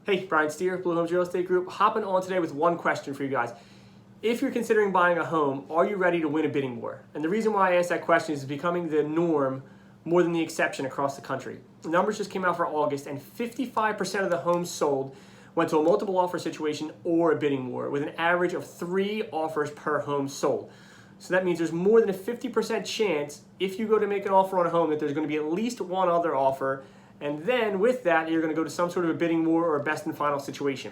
Hey, Brian Steer, Blue Homes Real Estate Group, hopping on today with one question for you guys. If you're considering buying a home, are you ready to win a bidding war? And the reason why I ask that question is it's becoming the norm more than the exception across the country. The numbers just came out for August, and 55% of the homes sold went to a multiple offer situation or a bidding war, with an average of 3 offers per home sold. So that means there's more than a 50% chance if you go to make an offer on a home that there's going to be at least one other offer, and then with that you're going to go to some sort of a bidding war or a best and final situation.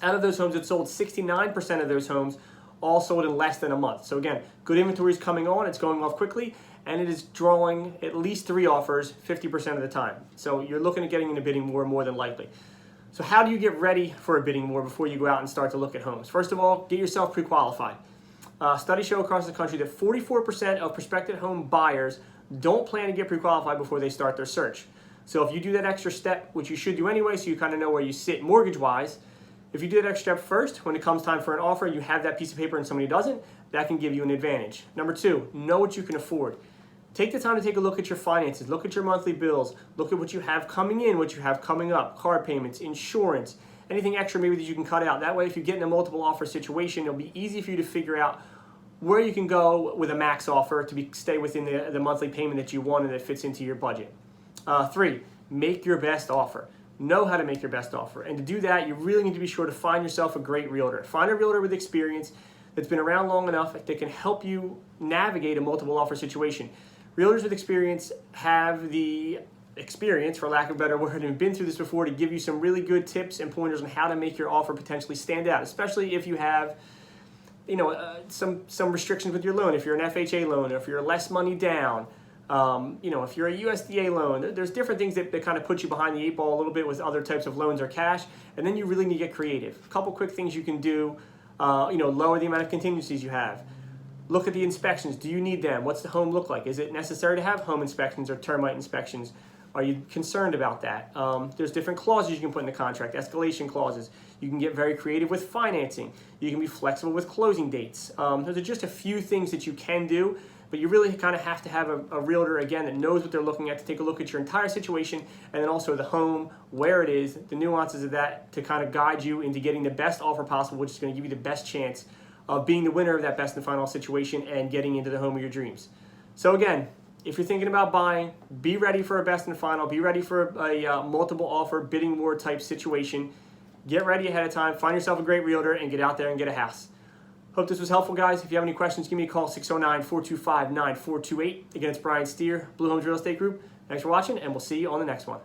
Out of those homes that sold, 69% of those homes all sold in less than a month. So again, good inventory is coming on, it's going off quickly, and it is drawing at least 3 offers 50% of the time. So you're looking at getting in a bidding war more than likely. So how do you get ready for a bidding war before you go out and start to look at homes? First of all, get yourself pre-qualified. Studies show across the country that 44% of prospective home buyers don't plan to get pre-qualified before they start their search. So if you do that extra step, which you should do anyway, so you kind of know where you sit mortgage-wise, if you do that extra step first, when it comes time for an offer, you have that piece of paper and somebody doesn't, that can give you an advantage. Number 2, know what you can afford. Take the time to take a look at your finances, look at your monthly bills, look at what you have coming in, what you have coming up, car payments, insurance, anything extra maybe that you can cut out. That way, if you get in a multiple offer situation, it'll be easy for you to figure out where you can go with a max offer to stay within the monthly payment that you want and that fits into your budget. 3, make your best offer. Know how to make your best offer. And to do that, you really need to be sure to find yourself a great realtor. Find a realtor with experience that's been around long enough that can help you navigate a multiple offer situation. Realtors with experience have the experience, for lack of a better word, and have been through this before to give you some really good tips and pointers on how to make your offer potentially stand out, especially if you have some restrictions with your loan. If you're an FHA loan, or if you're less money down, if you're a USDA loan, there's different things that kind of put you behind the 8 ball a little bit with other types of loans or cash, and then you really need to get creative. A couple quick things you can do, lower the amount of contingencies you have. Look at the inspections. Do you need them? What's the home look like? Is it necessary to have home inspections or termite inspections? Are you concerned about that? There's different clauses you can put in the contract, escalation clauses. You can get very creative with financing. You can be flexible with closing dates. Those are just a few things that you can do, but you really kind of have to have a realtor, again, that knows what they're looking at to take a look at your entire situation, and then also the home, where it is, the nuances of that, to kind of guide you into getting the best offer possible, which is going to give you the best chance of being the winner of that best and final situation and getting into the home of your dreams. So again, if you're thinking about buying, be ready for a best and final, be ready for a multiple offer bidding war type situation. Get ready ahead of time, find yourself a great realtor, and get out there and get a house. Hope this was helpful, guys. If you have any questions, give me a call, 609-425-9428. Again, it's Brian Steer, Blue Homes Real Estate Group. Thanks for watching, and we'll see you on the next one.